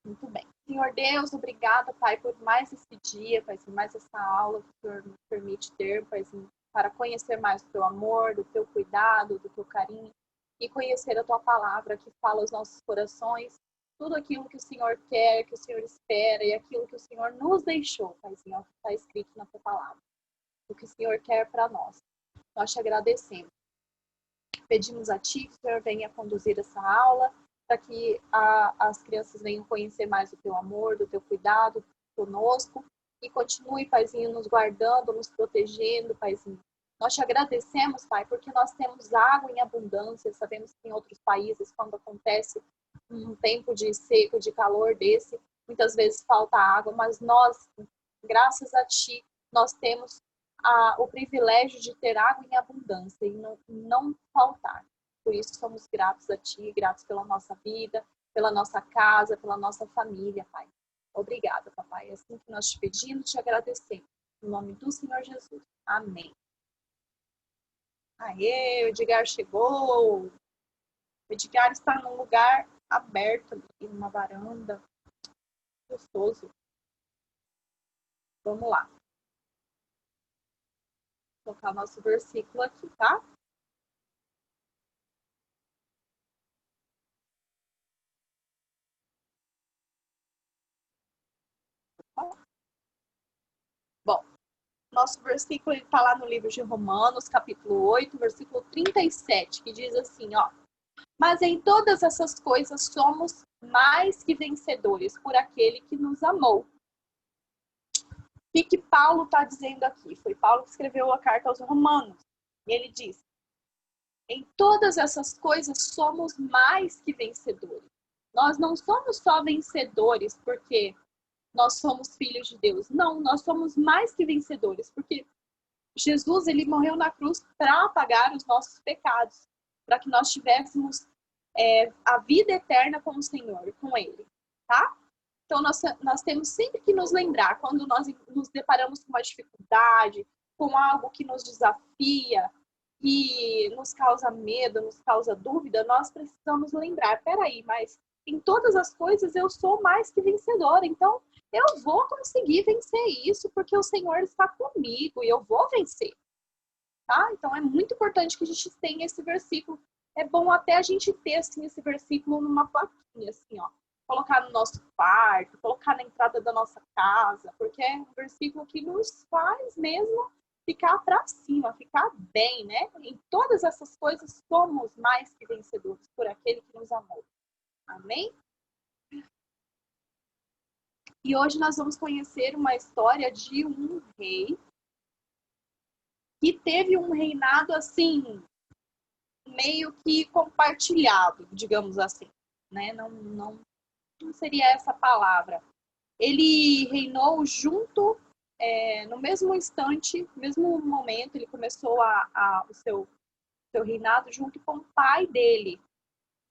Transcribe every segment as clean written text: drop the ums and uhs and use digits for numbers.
Muito bem. Senhor Deus, obrigada, Pai, por mais esse dia, Pai, por mais essa aula que o Senhor nos permite ter, Pai, para conhecer mais do teu amor, do teu cuidado, do teu carinho e conhecer a tua palavra que fala aos nossos corações, tudo aquilo que o Senhor quer, que o Senhor espera e aquilo que o Senhor nos deixou, Paizinho, que está escrito na tua palavra. O que o Senhor quer para nós. Nós te agradecemos. Pedimos a Ti que o Senhor venha conduzir essa aula, para que as crianças venham conhecer mais do Teu amor, do Teu cuidado conosco, e continue, Paizinho, nos guardando, nos protegendo, Paizinho. Nós te agradecemos, Pai, porque nós temos água em abundância. Sabemos que em outros países, quando acontece um tempo de seco, de calor desse, muitas vezes falta água, mas nós, graças a Ti, nós temos o privilégio de ter água em abundância e não faltar. Por isso somos gratos a Ti, gratos pela nossa vida, pela nossa casa, pela nossa família, Pai. Obrigada, Papai. É assim que nós te pedimos, te agradecemos. Em nome do Senhor Jesus. Amém. Aê, o Edgar chegou. O Edgar está num lugar aberto ali, numa varanda. Gostoso. Vamos lá. Vou colocar o nosso versículo aqui, tá? Bom, nosso versículo está lá no livro de Romanos, capítulo 8, versículo 37, que diz assim, ó. Mas em todas essas coisas somos mais que vencedores por aquele que nos amou. O que Paulo está dizendo aqui? Foi Paulo que escreveu a carta aos Romanos. E ele diz, em todas essas coisas somos mais que vencedores. Nós não somos só vencedores porque nós somos filhos de Deus. Não, nós somos mais que vencedores, porque Jesus, ele morreu na cruz para apagar os nossos pecados, para que nós tivéssemos a vida eterna com o Senhor, com Ele, tá? Então, nós temos sempre que nos lembrar, quando nós nos deparamos com uma dificuldade, com algo que nos desafia, que nos causa medo, nos causa dúvida, nós precisamos lembrar, peraí, mas em todas as coisas eu sou mais que vencedora, então eu vou conseguir vencer isso, porque o Senhor está comigo e eu vou vencer, tá? Então é muito importante que a gente tenha esse versículo. É bom até a gente ter assim, esse versículo numa plaquinha, assim, ó. Colocar no nosso quarto, colocar na entrada da nossa casa, porque é um versículo que nos faz mesmo ficar para cima, ficar bem, né? Em todas essas coisas somos mais que vencedores por aquele que nos amou. Amém? E hoje nós vamos conhecer uma história de um rei que teve um reinado assim, meio que compartilhado, digamos assim, né? Não seria essa palavra. Ele reinou junto, no mesmo instante, no mesmo momento, ele começou o seu reinado junto com o pai dele.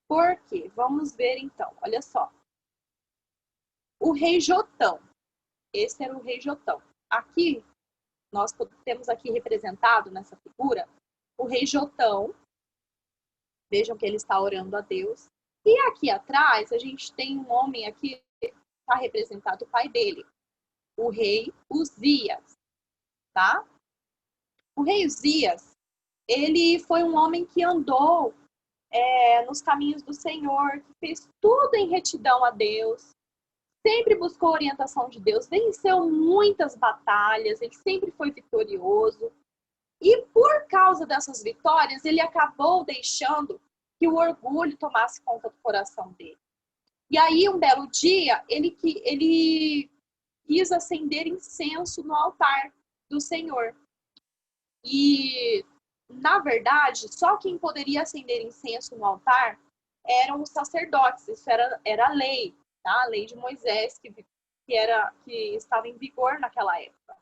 Por quê? Vamos ver então, olha só. O rei Jotão, esse era o rei Jotão. Aqui, nós temos aqui representado nessa figura o rei Jotão. Vejam que ele está orando a Deus. E aqui atrás, a gente tem um homem aqui, está representado o pai dele, o rei Uzias, tá? O rei Uzias, ele foi um homem que andou nos caminhos do Senhor, que fez tudo em retidão a Deus, sempre buscou a orientação de Deus, venceu muitas batalhas, ele sempre foi vitorioso. E por causa dessas vitórias, ele acabou deixando que o orgulho tomasse conta do coração dele. E aí, um belo dia, ele quis acender incenso no altar do Senhor. E, na verdade, só quem poderia acender incenso no altar eram os sacerdotes. Isso era a lei, tá? A lei de Moisés, que estava em vigor naquela época.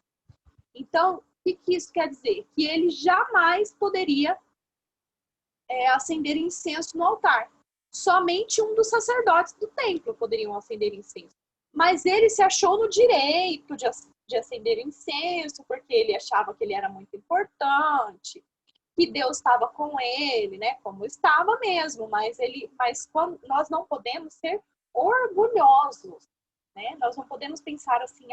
Então, o que isso quer dizer? Que ele jamais poderia acender incenso no altar. Somente um dos sacerdotes do templo poderiam acender incenso. Mas ele se achou no direito de acender incenso, porque ele achava que ele era muito importante, que Deus estava com ele, né? Como estava mesmo, mas quando, nós não podemos ser orgulhosos, né? Nós não podemos pensar assim,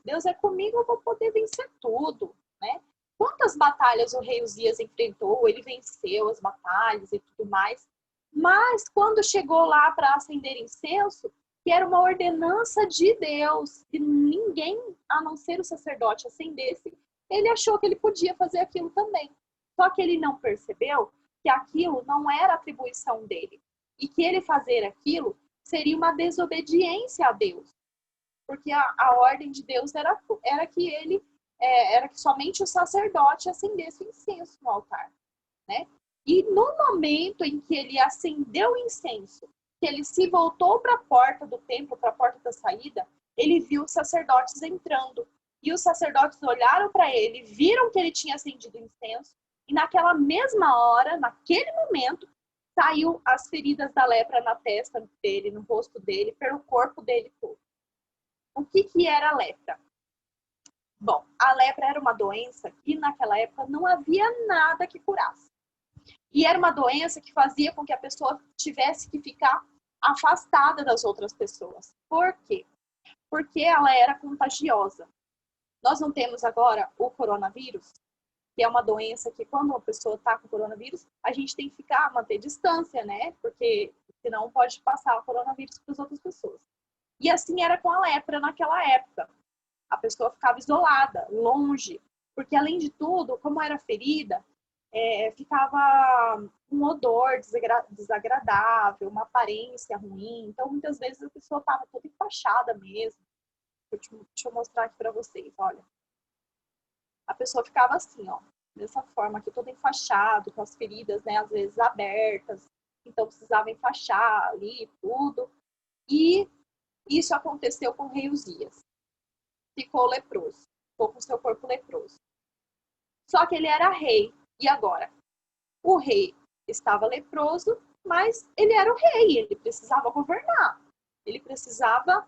Deus é comigo, eu vou poder vencer tudo, né? Quantas batalhas o rei Uzias enfrentou, ele venceu as batalhas e tudo mais, mas quando chegou lá para acender incenso, que era uma ordenança de Deus, que ninguém, a não ser o sacerdote, acendesse, ele achou que ele podia fazer aquilo também. Só que ele não percebeu que aquilo não era atribuição dele, e que ele fazer aquilo seria uma desobediência a Deus. Porque a ordem de Deus era que somente o sacerdote acendesse o incenso no altar, né? E no momento em que ele acendeu o incenso, que ele se voltou para a porta do templo, para a porta da saída, ele viu os sacerdotes entrando. E os sacerdotes olharam para ele, viram que ele tinha acendido o incenso, e naquela mesma hora, naquele momento, saiu as feridas da lepra na testa dele, no rosto dele, pelo corpo dele todo. O que era a lepra? Bom, a lepra era uma doença que naquela época não havia nada que curasse. E era uma doença que fazia com que a pessoa tivesse que ficar afastada das outras pessoas. Por quê? Porque ela era contagiosa. Nós não temos agora o coronavírus, que é uma doença que quando uma pessoa está com coronavírus, a gente tem que manter distância, né? Porque senão pode passar o coronavírus para as outras pessoas. E assim era com a lepra naquela época. A pessoa ficava isolada, longe, porque além de tudo, como era ferida, ficava um odor desagradável, uma aparência ruim. Então, muitas vezes a pessoa estava toda enfaixada mesmo. Deixa eu mostrar aqui para vocês, olha. A pessoa ficava assim, ó, dessa forma aqui, toda enfaixada, com as feridas, né, às vezes abertas. Então, precisava enfaixar ali tudo. E isso aconteceu com o rei Uzias. Ficou leproso, ficou com seu corpo leproso. Só que ele era rei. E agora? O rei estava leproso, mas ele era o rei, ele precisava governar. Ele precisava,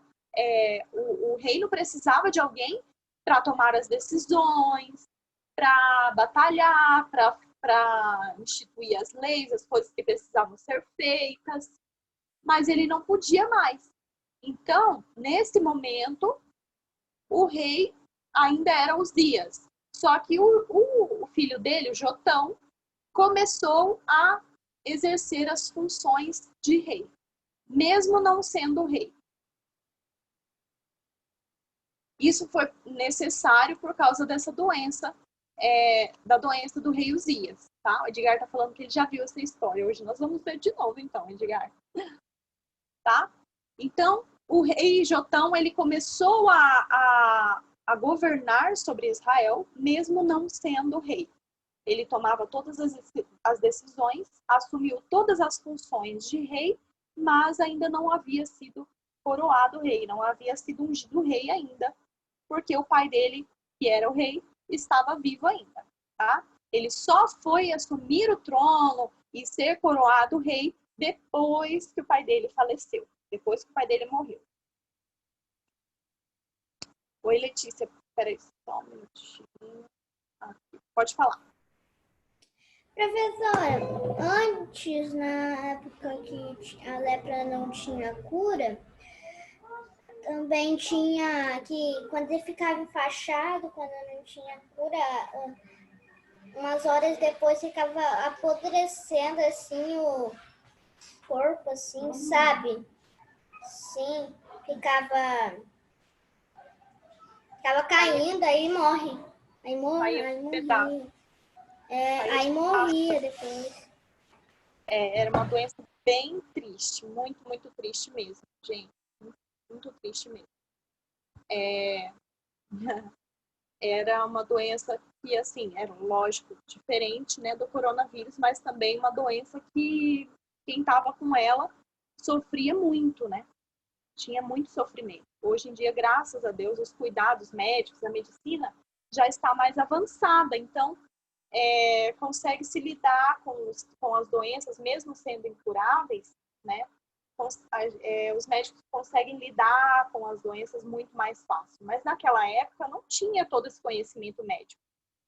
o reino precisava de alguém para tomar as decisões, para batalhar, para instituir as leis, as coisas que precisavam ser feitas. Mas ele não podia mais. Então, nesse momento, o rei ainda era Uzias. Só que o filho dele, o Jotão, começou a exercer as funções de rei, mesmo não sendo rei. Isso foi necessário por causa dessa doença, da doença do rei Uzias. Tá? O Edgar está falando que ele já viu essa história. Hoje nós vamos ver de novo, então, Edgar. Tá? Então, o rei Jotão, ele começou a governar sobre Israel, mesmo não sendo rei. Ele tomava todas as decisões, assumiu todas as funções de rei, mas ainda não havia sido coroado rei, não havia sido ungido rei ainda, porque o pai dele, que era o rei, estava vivo ainda. Tá? Ele só foi assumir o trono e ser coroado rei depois que o pai dele faleceu, depois que o pai dele morreu. Oi, Letícia, peraí, só um minutinho. Aqui. Pode falar. Professora, antes, na época que a lepra não tinha cura, também tinha que, quando ele ficava enfaixado, quando não tinha cura, umas horas depois ficava apodrecendo, assim, o corpo, assim, sabe? Sim, ficava caindo, aí morre. Aí morria. Aí morria depois. Era uma doença bem triste, muito, muito triste mesmo, gente. Muito, muito triste mesmo. Era uma doença que, assim, era lógico, diferente, né, do coronavírus, mas também uma doença que quem estava com ela sofria muito, né? Tinha muito sofrimento. Hoje em dia, graças a Deus, os cuidados médicos, a medicina já está mais avançada, então consegue se lidar com as doenças, mesmo sendo incuráveis, né? Os médicos conseguem lidar com as doenças muito mais fácil. Mas naquela época não tinha todo esse conhecimento médico.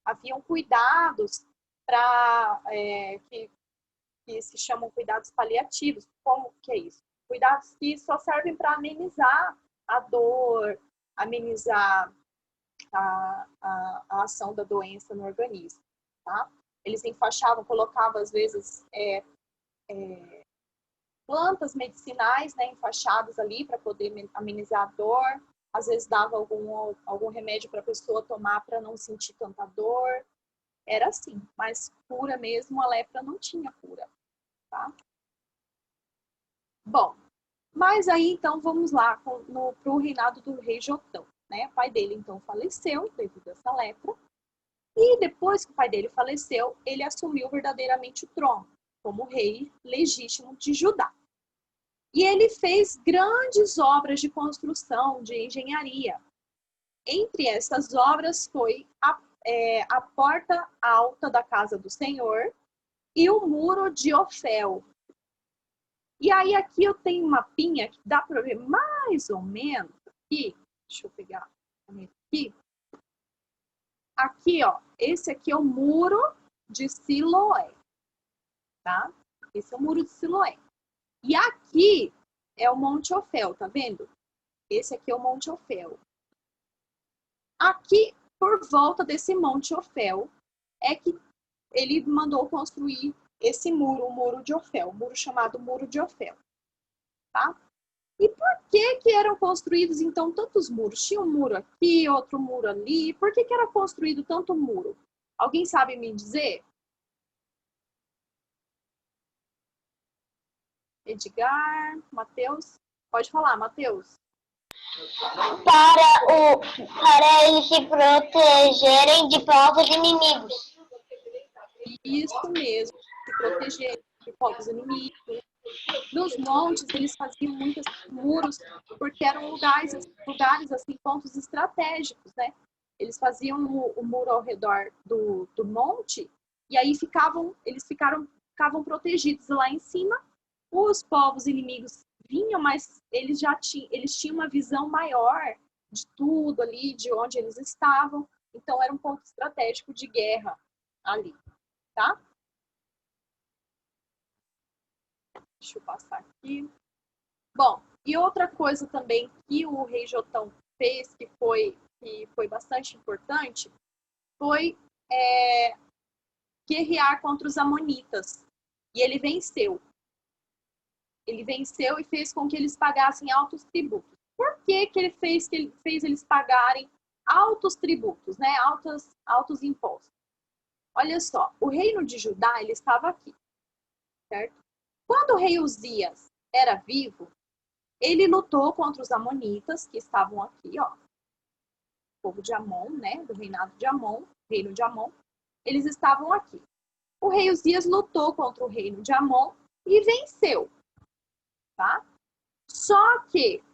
Haviam cuidados que se chamam cuidados paliativos. Como que é isso? cuidados que só servem para amenizar a dor, amenizar a ação da doença no organismo, tá? Eles enfaixavam, colocavam às vezes plantas medicinais, né, enfaixadas ali para poder amenizar a dor. Às vezes dava algum remédio para a pessoa tomar para não sentir tanta dor. Era assim, mas cura mesmo, a lepra não tinha cura, tá? Bom, mas aí então vamos lá para o reinado do rei Jotão, né? O pai dele então faleceu devido a essa lepra. E depois que o pai dele faleceu, ele assumiu verdadeiramente o trono como rei legítimo de Judá. E ele fez grandes obras de construção, de engenharia. Entre essas obras foi a porta alta da casa do Senhor e o muro de Ofel. E aí aqui eu tenho uma mapinha que dá para ver mais ou menos aqui. Deixa eu pegar aqui. Aqui, ó, esse aqui é o muro de Siloé, tá? Esse é o muro de Siloé. E aqui é o Monte Ofel, tá vendo? Esse aqui é o Monte Ofel. Aqui, por volta desse Monte Ofel, é que ele mandou construir esse muro, o muro de Ofel, o muro chamado Muro de Ofel, tá? E por que eram construídos, então, tantos muros? Tinha um muro aqui, outro muro ali. Por que era construído tanto muro? Alguém sabe me dizer? Edgar, Matheus? Pode falar, Matheus. Para eles se protegerem de povos inimigos. Isso mesmo, se proteger de povos inimigos. Nos montes, eles faziam muitos muros, porque eram lugares assim, pontos estratégicos, né? Eles faziam o muro ao redor do monte, e aí eles ficavam protegidos lá em cima. Os povos inimigos vinham, mas eles tinham uma visão maior de tudo ali, de onde eles estavam. Então, era um ponto estratégico de guerra ali, tá? Deixa eu passar aqui. Bom, e outra coisa também que o rei Jotão fez, que foi bastante importante, foi guerrear contra os amonitas. E ele venceu. Ele venceu e fez com que eles pagassem altos tributos. Por que ele fez eles pagarem altos tributos, né? Altos impostos? Olha só, o reino de Judá, ele estava aqui, certo? Quando o rei Uzias era vivo, ele lutou contra os amonitas, que estavam aqui, ó. O povo de Amon, né? Do reinado de Amon, reino de Amon. Eles estavam aqui. O rei Uzias lutou contra o reino de Amon e venceu. Tá? Só que,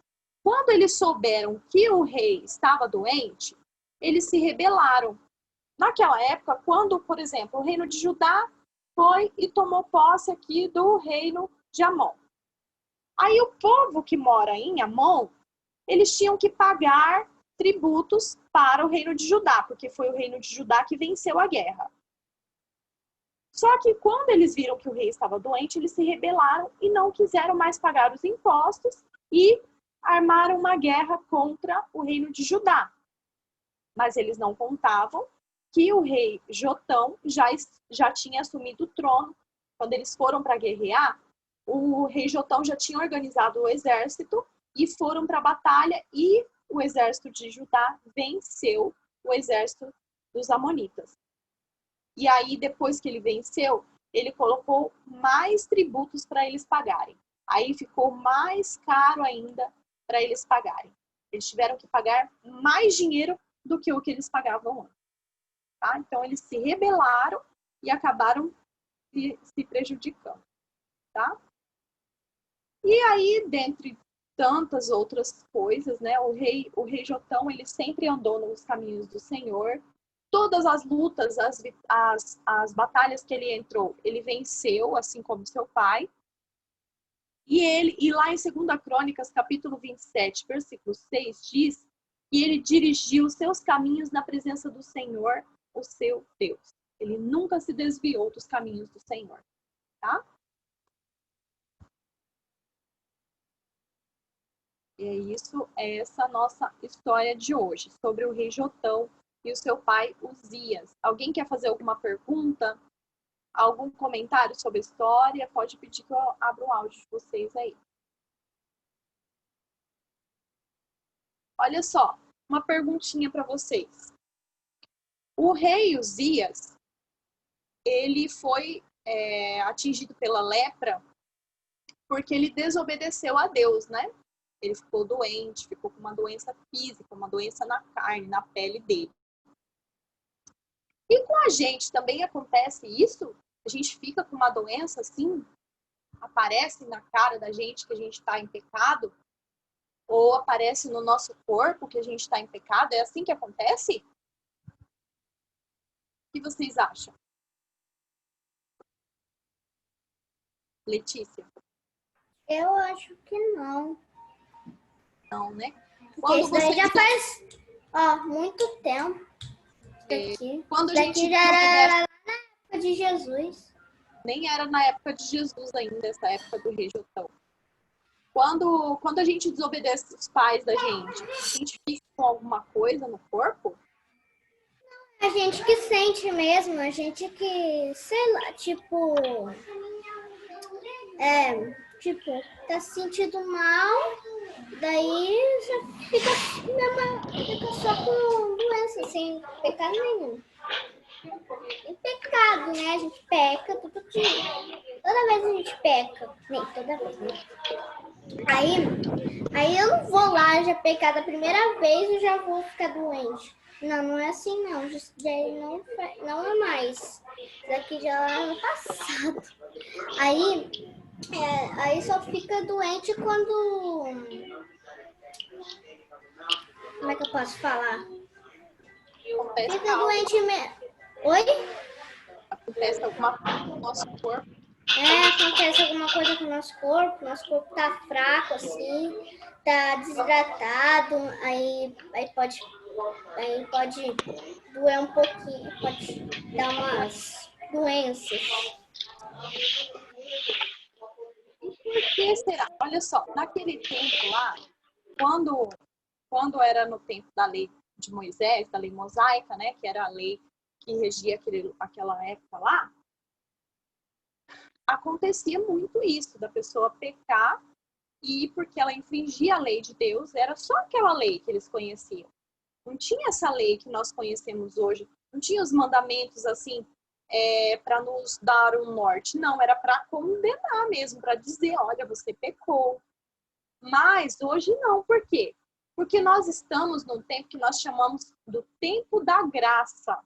quando eles souberam que o rei estava doente, eles se rebelaram. Naquela época, quando, por exemplo, o reino de Judá foi e tomou posse aqui do reino de Amon. Aí o povo que mora em Amon, eles tinham que pagar tributos para o reino de Judá, porque foi o reino de Judá que venceu a guerra. Só que quando eles viram que o rei estava doente, eles se rebelaram e não quiseram mais pagar os impostos e armaram uma guerra contra o reino de Judá. Mas eles não contavam que o rei Jotão já tinha assumido o trono. Quando eles foram para guerrear, o rei Jotão já tinha organizado o exército e foram para a batalha e o exército de Judá venceu o exército dos amonitas. E aí, depois que ele venceu, ele colocou mais tributos para eles pagarem. Aí ficou mais caro ainda para eles pagarem. Eles tiveram que pagar mais dinheiro do que o que eles pagavam antes. Tá? Então, eles se rebelaram e acabaram se prejudicando. Tá? E aí, dentre tantas outras coisas, né, o rei Jotão, ele sempre andou nos caminhos do Senhor. Todas as lutas, as batalhas que ele entrou, ele venceu, assim como seu pai. E lá em 2 Crônicas, capítulo 27, versículo 6, diz que ele dirigiu os seus caminhos na presença do Senhor, o seu Deus. Ele nunca se desviou dos caminhos do Senhor, tá? E é isso, é essa nossa história de hoje, sobre o rei Jotão e o seu pai Uzias. Alguém quer fazer alguma pergunta? Algum comentário sobre a história? Pode pedir que eu abra o áudio de vocês aí. Olha só, uma perguntinha para vocês. O rei Uzias, ele foi atingido pela lepra porque ele desobedeceu a Deus, né? Ele ficou doente, ficou com uma doença física, uma doença na carne, na pele dele. E com a gente também acontece isso? A gente fica com uma doença assim, aparece na cara da gente que a gente está em pecado? Ou aparece no nosso corpo que a gente está em pecado? É assim que acontece? O que vocês acham? Letícia? Eu acho que não. Não, né? Porque isso daí já faz muito tempo. Daqui. Quando a Daqui gente já era na época de Jesus. Nem era na época de Jesus ainda, essa época do rei Jotão. Quando a gente desobedece os pais da gente, a gente fica com alguma coisa no corpo? A gente que sente mesmo, a gente que, sei lá, tipo, tá se sentindo mal, daí já fica só com doença, sem pecado nenhum. E pecado, né? A gente peca todo dia. Toda vez a gente peca. Nem toda vez, né? Aí eu não vou lá já pecar da primeira vez e já vou ficar doente. Não, não é assim não. Isso daí não é mais. Isso daqui já é ano passado. Aí só fica doente quando... Como é que eu posso falar? Acontece Fica doente mesmo. Oi? Acontece alguma coisa no nosso corpo? Acontece alguma coisa com o nosso corpo tá fraco assim, tá desidratado, aí pode doer um pouquinho, pode dar umas doenças. Por que será? Olha só, naquele tempo lá, quando era no tempo da lei de Moisés, da lei mosaica, né, que era a lei que regia aquela época lá, acontecia muito isso, da pessoa pecar e porque ela infringia a lei de Deus, era só aquela lei que eles conheciam. Não tinha essa lei que nós conhecemos hoje, não tinha os mandamentos assim para nos dar um norte, não, era para condenar mesmo, para dizer, olha, você pecou. Mas hoje não, por quê? Porque nós estamos num tempo que nós chamamos do tempo da graça.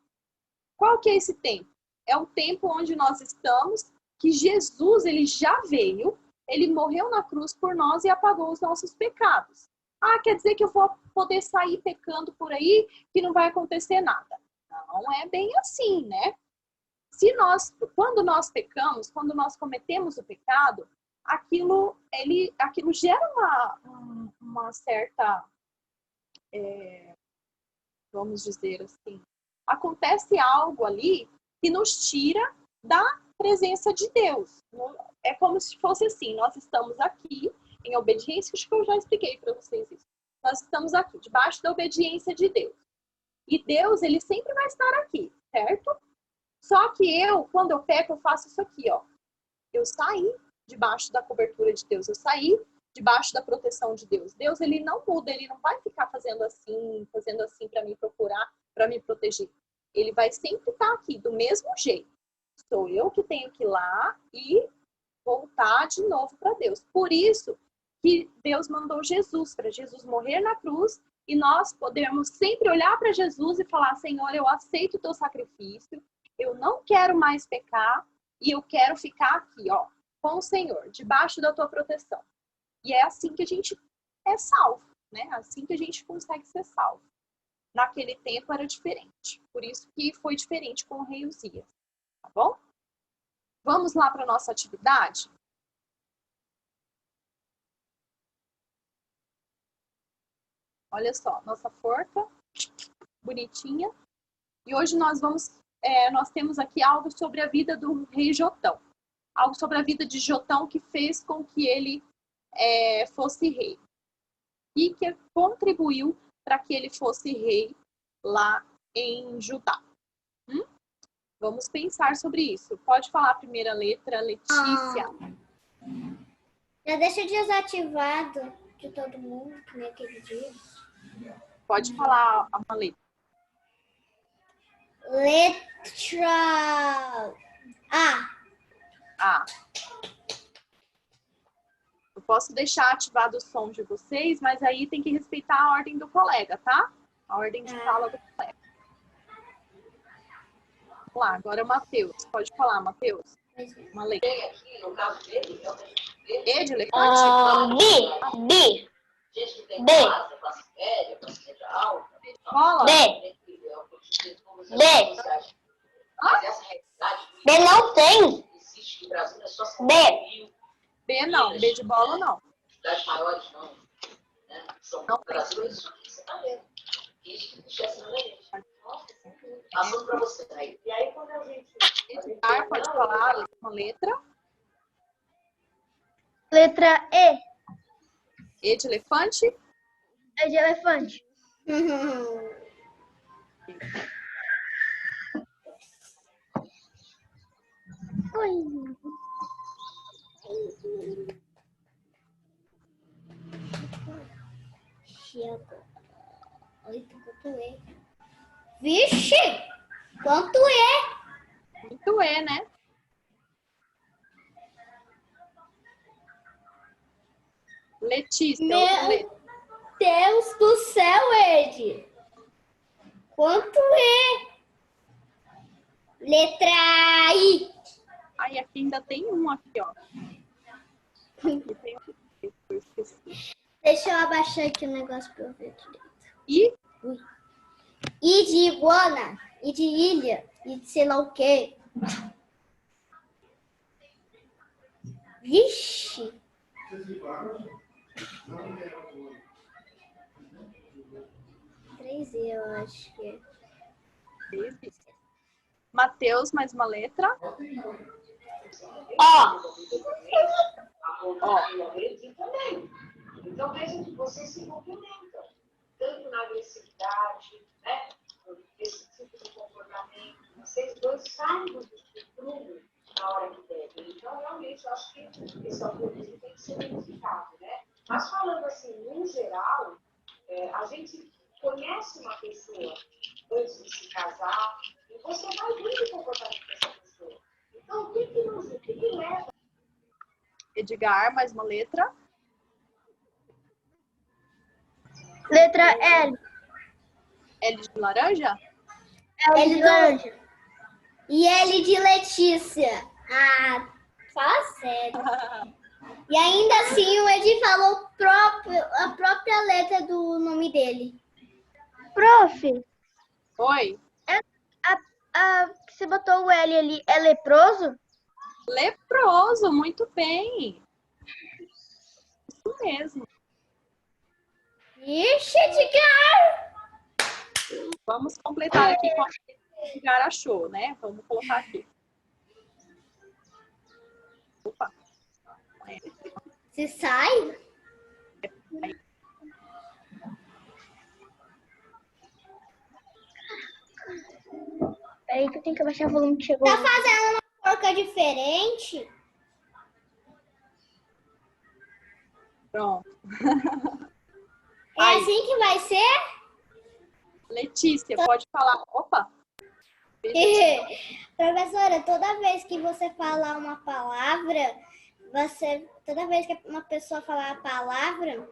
Qual que é esse tempo? É o tempo onde nós estamos, que Jesus, ele já veio, ele morreu na cruz por nós e apagou os nossos pecados. Ah, quer dizer que eu vou poder sair pecando por aí, que não vai acontecer nada. Não é bem assim, né? Quando nós pecamos, quando nós cometemos o pecado, aquilo gera uma certa, vamos dizer assim, acontece algo ali que nos tira da presença de Deus. É como se fosse assim, nós estamos aqui em obediência, acho que eu já expliquei para vocês isso. Nós estamos aqui, debaixo da obediência de Deus. E Deus, ele sempre vai estar aqui, certo? Só que quando eu peco, eu faço isso aqui, ó. Eu saí debaixo da cobertura de Deus, eu saí debaixo da proteção de Deus. Deus, ele não muda, ele não vai ficar fazendo assim para me procurar, para me proteger. Ele vai sempre estar aqui, do mesmo jeito. Sou eu que tenho que ir lá e voltar de novo para Deus. Por isso que Deus mandou Jesus, para Jesus morrer na cruz, e nós podemos sempre olhar para Jesus e falar, Senhor, eu aceito o teu sacrifício, eu não quero mais pecar, e eu quero ficar aqui, ó, com o Senhor, debaixo da tua proteção. E é assim que a gente é salvo, né? Assim que a gente consegue ser salvo. Naquele tempo era diferente. Por isso que foi diferente com o rei Uzias. Tá bom? Vamos lá para a nossa atividade? Olha só, nossa forca, bonitinha. E hoje nós temos aqui algo sobre a vida do rei Jotão. Algo sobre a vida de Jotão que fez com que ele fosse rei. e que contribuiu para que ele fosse rei lá em Judá. Vamos pensar sobre isso. Pode falar a primeira letra, Letícia. Já deixa desativado de todo mundo, que nem aquele dia. Pode falar uma letra. Letra A. A. Eu posso deixar ativado o som de vocês, mas aí tem que respeitar a ordem do colega, tá? A ordem de fala do colega. Vamos lá, agora é o Matheus. Pode falar, Matheus. Uma letra. E de elefante? B. Bola? B. B não tem. B. B não. B de bola não. Das maiores não. Não No Brasil é isso. Você tá vendo? Passando para você aí. E aí quando a gente. Edgar, pode falar uma letra. Letra E. E de elefante? É de elefante. Oi. Chega. 8, quanto é? Vixe! Quanto é? Muito E, né? Letícia. outra Meu letra. Deus do céu, Ed! Quanto é? Letra I. Ai, aqui ainda tem um aqui, ó. Aqui tem um. Eu esqueci. Deixa eu abaixar aqui o negócio pra eu ver direito. E I de iguana, I de ilha, I de sei lá o quê. Vixe! Três E, eu acho que é. Matheus, mais uma letra. Ó. Então veja que vocês se movimentam, tanto na agressividade, né? Esse tipo de comportamento. Vocês dois saem do prumo na hora que devem. Então, realmente, eu acho que esse alcoolismo tem que ser verificado, né? Mas falando assim, no geral, a gente conhece uma pessoa antes de se casar e você vai ver o comportamento dessa pessoa. Então, o que leva? Edgar, mais uma letra. Letra L. L de laranja? L de laranja. E L de Letícia. Ah, fala sério. E ainda assim o Ed falou a própria letra do nome dele. Prof, Oi. que você botou o L ali é leproso? Leproso, muito bem. Isso mesmo. Ixi, Edgar! Vamos completar aqui com a que o Edgar achou, né? Vamos colocar aqui. Opa. Se sai? Peraí que eu tenho que abaixar o volume que chegou. Tá fazendo uma porca diferente? Pronto. É Aí. assim que vai ser? Letícia, pode falar. Opa. Professora, toda vez que você falar uma palavra, toda vez que uma pessoa falar a palavra,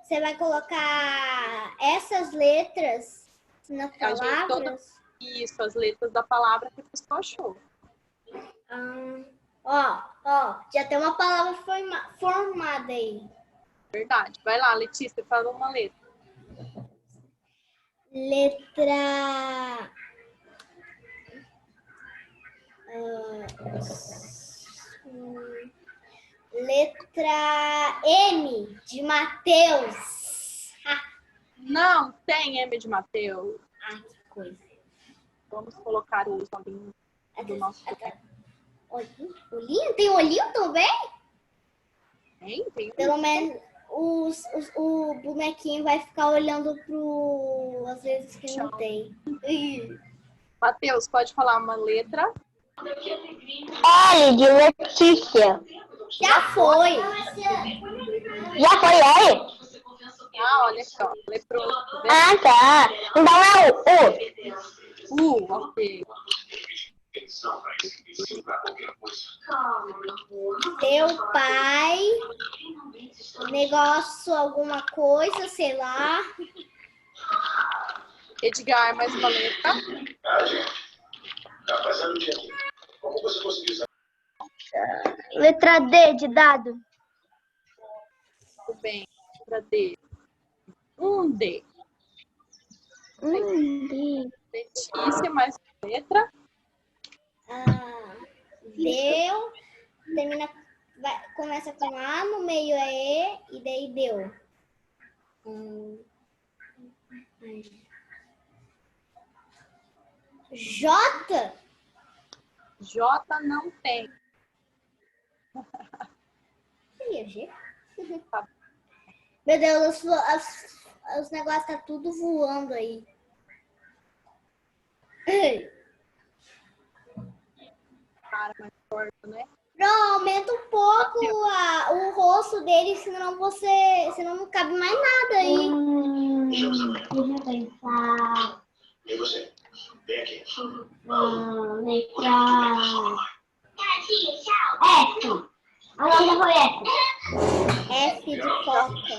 você vai colocar essas letras nas palavras? Isso, as letras da palavra que a pessoa achou. Ó, já tem uma palavra formada aí. Verdade. Vai lá, Letícia, fala uma letra. Letra... letra M de Mateus. Não tem M de Mateus. Ah, que coisa. Vamos colocar o olhinho do nosso... Olhinho? Olhinho? Tem olhinho também? Tem? Pelo menos o bonequinho vai ficar olhando às vezes que não tem. Matheus, pode falar uma letra? L de Letícia. Já foi. Já foi L? Ah, olha aqui, ó. Leproso. Tá vendo? Ah, tá. Então é o U. Ok. Teu pai, negócio, alguma coisa, sei lá. Edgar, mais uma letra. Letra D de dado. Tudo bem. Letra D. D. D. Letícia, mais uma letra. Deu, termina, começa com A, no meio é E, e daí deu. J? J não tem. Seria G? Meu Deus, os negócios tá tudo voando aí. Cara, mais forte, né? Não, aumenta um pouco o rosto dele, senão não cabe mais nada aí. Deixa eu pensar. E você? Vem aqui. Letra F. A nome já foi F. F de foca.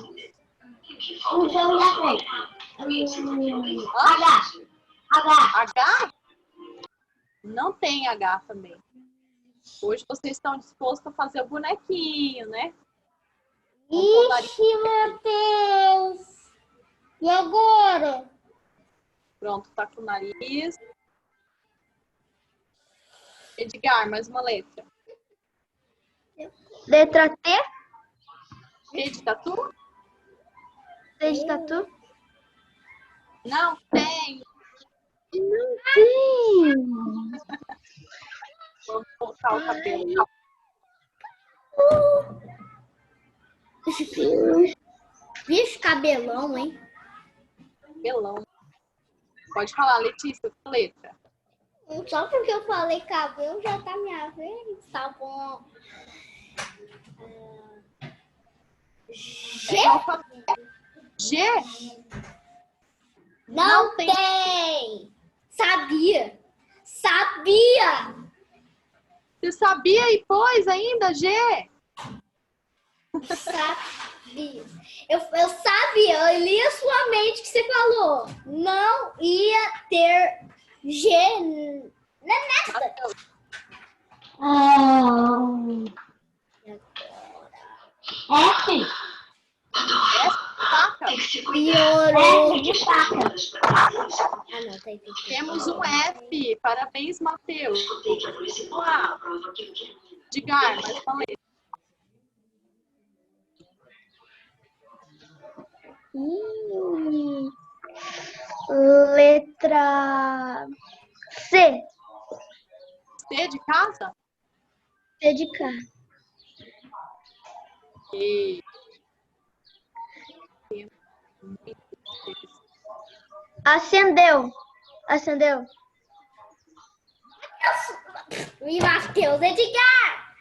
Então já sei. H. H? Não tem H também. Hoje vocês estão dispostos a fazer o bonequinho, né? Ixi, Matheus! E agora? Pronto, tá com o nariz. Edgar, mais uma letra. Letra T. T de tatu? T de tatu. Não tem. Não tem. Vamos colocar o cabelo. Bicho cabelão, hein? Cabelão. Pode falar, Letícia, que letra? Só porque eu falei cabelo já tá minha vez, tá bom. G? G? Não tem! Sabia! Sabia! Você sabia e pôs ainda, G? Sabia. Eu sabia, eu li a sua mente que você falou. Não ia ter G nessa. F. Faca. Piorou. F de faca. Ah, não, tá aí. Temos um F. Parabéns, Matheus. Vamos lá. Edgar, mais uma letra. Letra C. C de casa? C de cá. E... Acendeu. Acendeu. E Matheus, Edgar.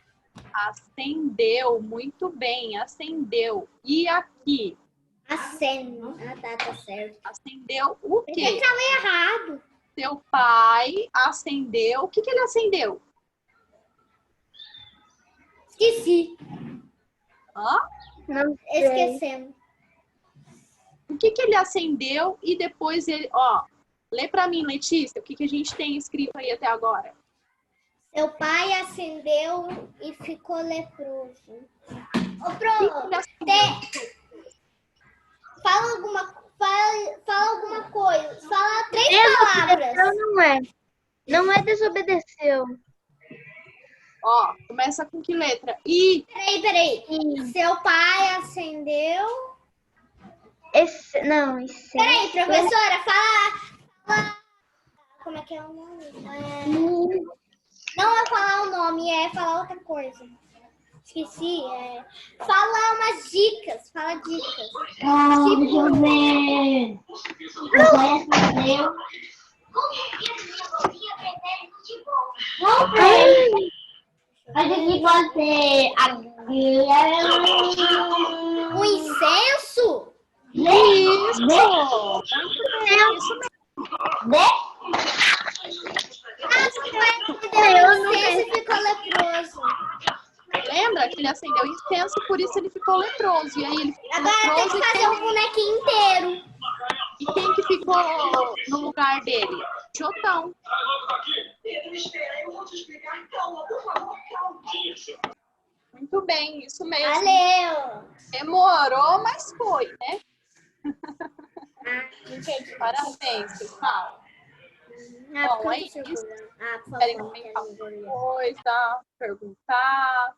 Acendeu, muito bem, acendeu. E aqui? Acende. Ah, tá certo. Acendeu o Eu quê? falei errado. Seu pai acendeu. O que ele acendeu? Esqueci. Hã? Não sei. Esquecemos. O que ele acendeu e depois ele... Ó, lê pra mim, Letícia, o que a gente tem escrito aí até agora? Seu pai acendeu e ficou leproso. Ô, O que ele pronto. acendeu? Fala alguma coisa. Fala 3 Desobedeceu palavras. não é. Não é desobedeceu. Ó, começa com que letra? I. Peraí. Seu pai acendeu. Não, esse. Peraí, professora, fala. Como é que é o nome? Não é falar o nome, é falar outra coisa. Esqueci. Fala umas dicas. Fala dicas. Deixa eu ver. Eu só respondeu. Não sei. Mas aqui pode ser a Um incenso? Isso! Muito bem, isso mesmo. Deu incenso e ficou leproso. Lembra que ele acendeu incenso, por isso ele ficou leproso. E aí ele ficou Agora tem leproso que fazer um bonequinho inteiro. e quem que ficou no lugar dele? Jotão. Pedro, espera, eu vou te explicar. Calma, por favor, calma. Muito bem, isso mesmo. Valeu. Demorou, mas foi, né? Entendi. Parabéns, pessoal. Ah, Bom, aí, por favor, querem não comentar quero alguma engordar. coisa? Perguntar?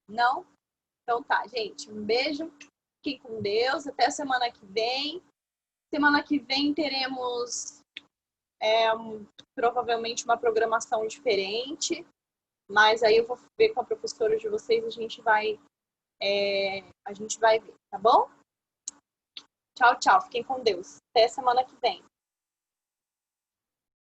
Não? Então tá, gente. Um beijo. Fiquem com Deus. Até a semana que vem. Semana que vem teremos provavelmente uma programação diferente. Mas aí eu vou ver com a professora de vocês, a gente vai ver, tá bom? Tchau, tchau. Fiquem com Deus. Até semana que vem.